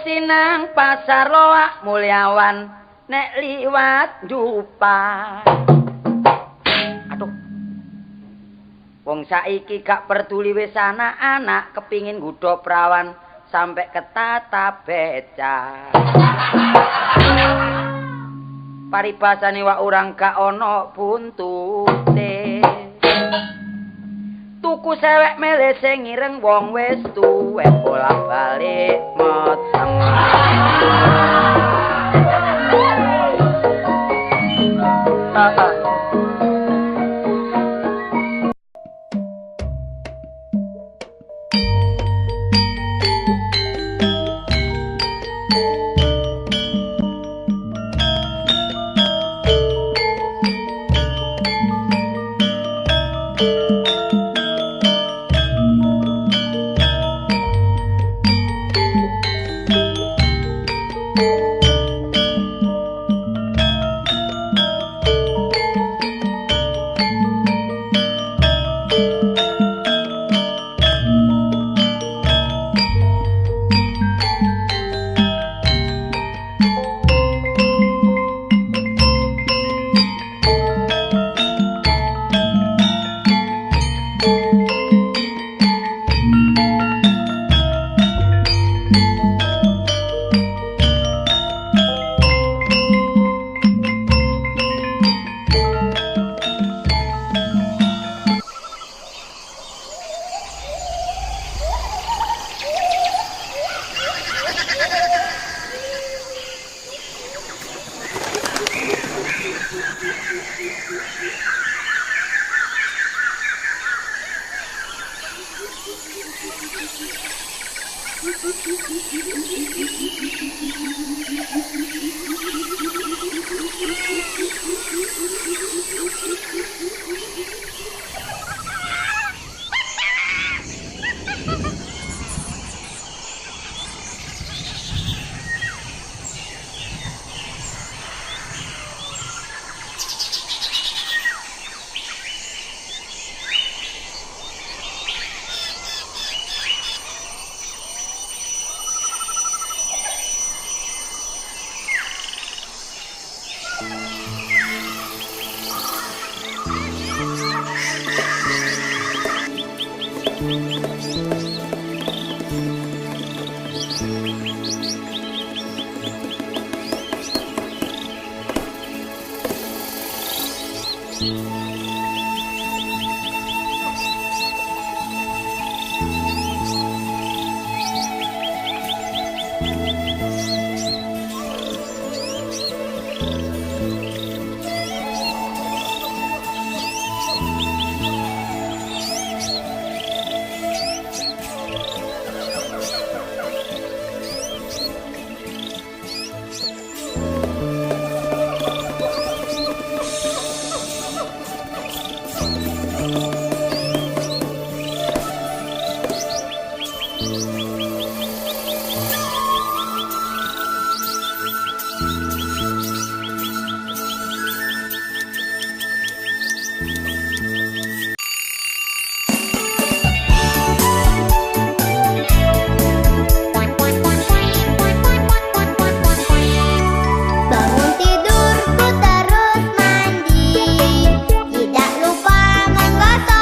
Sinang pasar loak Mulyawan nek liwat dupa. Aduh. Wong saiki gak peduli wis anak-anak kepingin nggodha prawan sampai ketata beca. Paribasane wak urang gak ana buntute. Tuku sewek mele sing ireng wong wis tuwek bolak-balik meteng. Bangun tidurku terus mandi, tidak lupa menggosok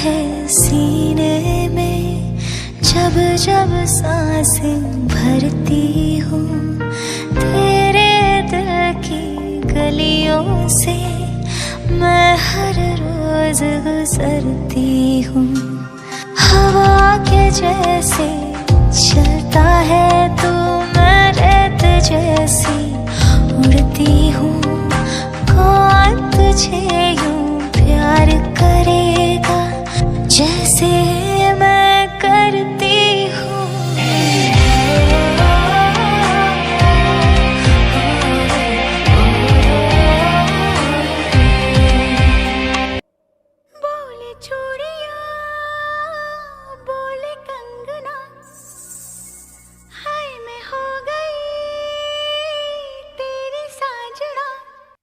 है सीने में, जब जब सांसें भरती हूँ तेरे दिल की गलियों से मैं हर रोज गुजरती हूँ। हवा के जैसे चलता है तू, मैं रेत जैसी उड़ती हूँ। कौन तुझे यूं प्यार करेगा जैसे मैं करती हूँ। बोले चूड़ियाँ बोले कंगना, हाय मैं हो गई तेरी साजना।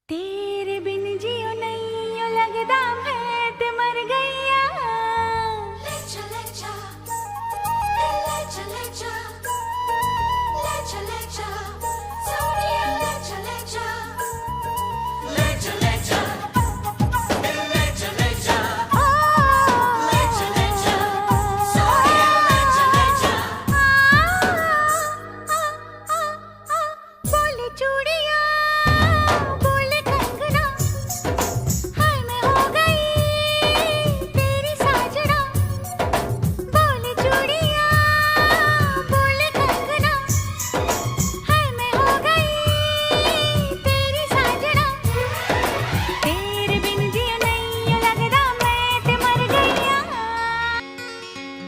तेरे बिन जियो नहीं यो लगदा मैं ते मर गईया। ले चले जा, ले चले जा, ले चले जा, सोनिया ले चले जा, ले चले जा, ले चले जा, ले चले जा, सोनिया ले चले जा। बोले चूड़ियाँ बोले कंगना, हाय मैं हो गई तेरी साजना। बोले चूड़ियाँ बोले कंगना, हाय मैं हो गई तेरी साजना। तेरे बिन जिया नहीं यो लगदा मैं ते मर गईया।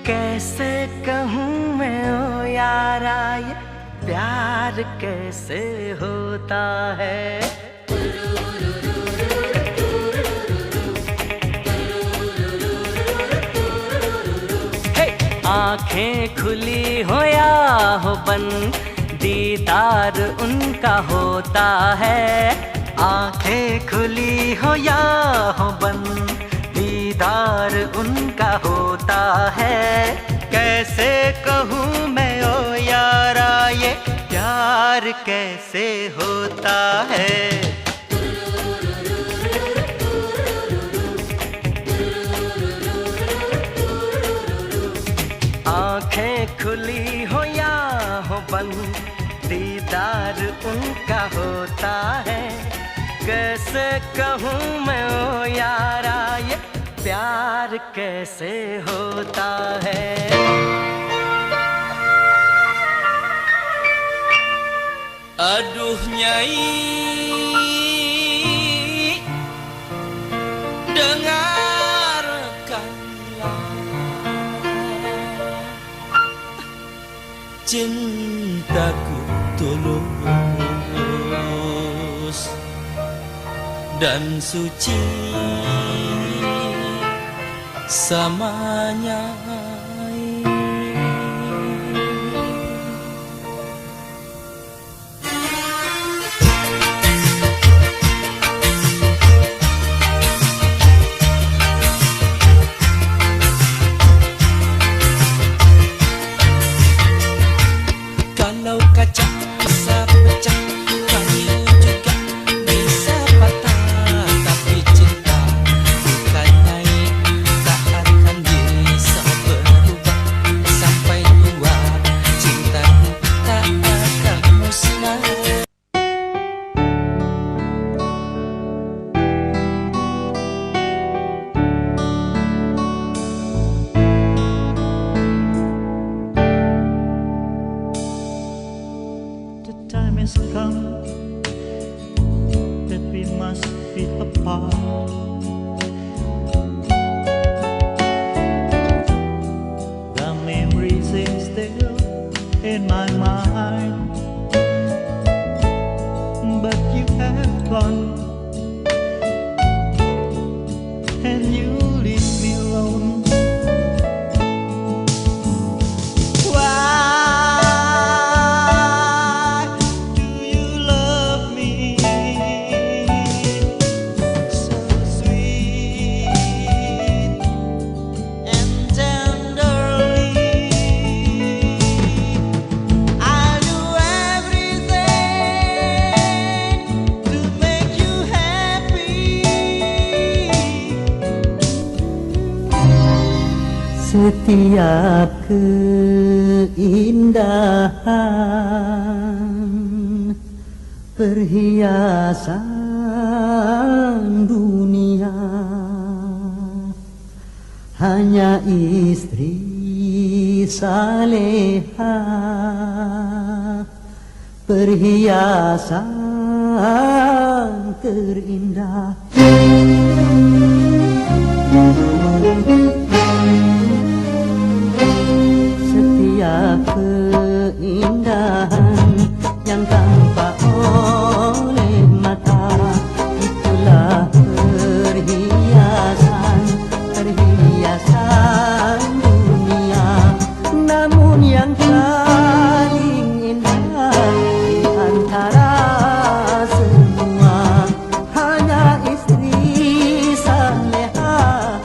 कैसे कहूँ मैं ओ यारा ये प्यार कैसे होता है। हे! आंखें खुली हो या हो बंद, दीदार उनका होता है। आंखें खुली हो या हो बंद, दीदार उनका होता है। कैसे कहूँ मैं ओ यारा ये प्यार कैसे होता है। आंखें खुली हो या हो बंद, दीदार उनका होता है। कैसे कहूँ मैं ओ यारा ये प्यार कैसे होता है। Aduh Nyai, dengarkanlah cintaku tulus dan suci samanya. Kalau kaca bisa pecah, kayu juga bisa patah, tapi cinta bukan naik, tak akan bisa berubah sampai tua. Cintaku tak akan musnah. The time has come that we must be apart. The memories sing still in my mind, but you have gone and you leave me alone. Why do you love me so sweet and tenderly? Setiap keindahan perhiasan dunia, hanya istri saleha perhiasan terindah. Setiap keindahan yang tampak oleh mata, itulah perhiasan dunia. Namun yang paling indah di antara semua, hanya istri saleha.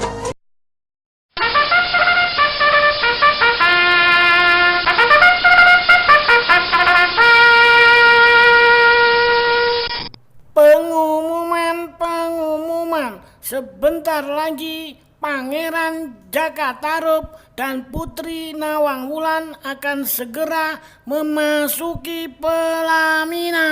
Pengumuman, sebentar lagi Pangeran Jakatarup dan Putri Nawang Wulan akan segera memasuki pelaminan.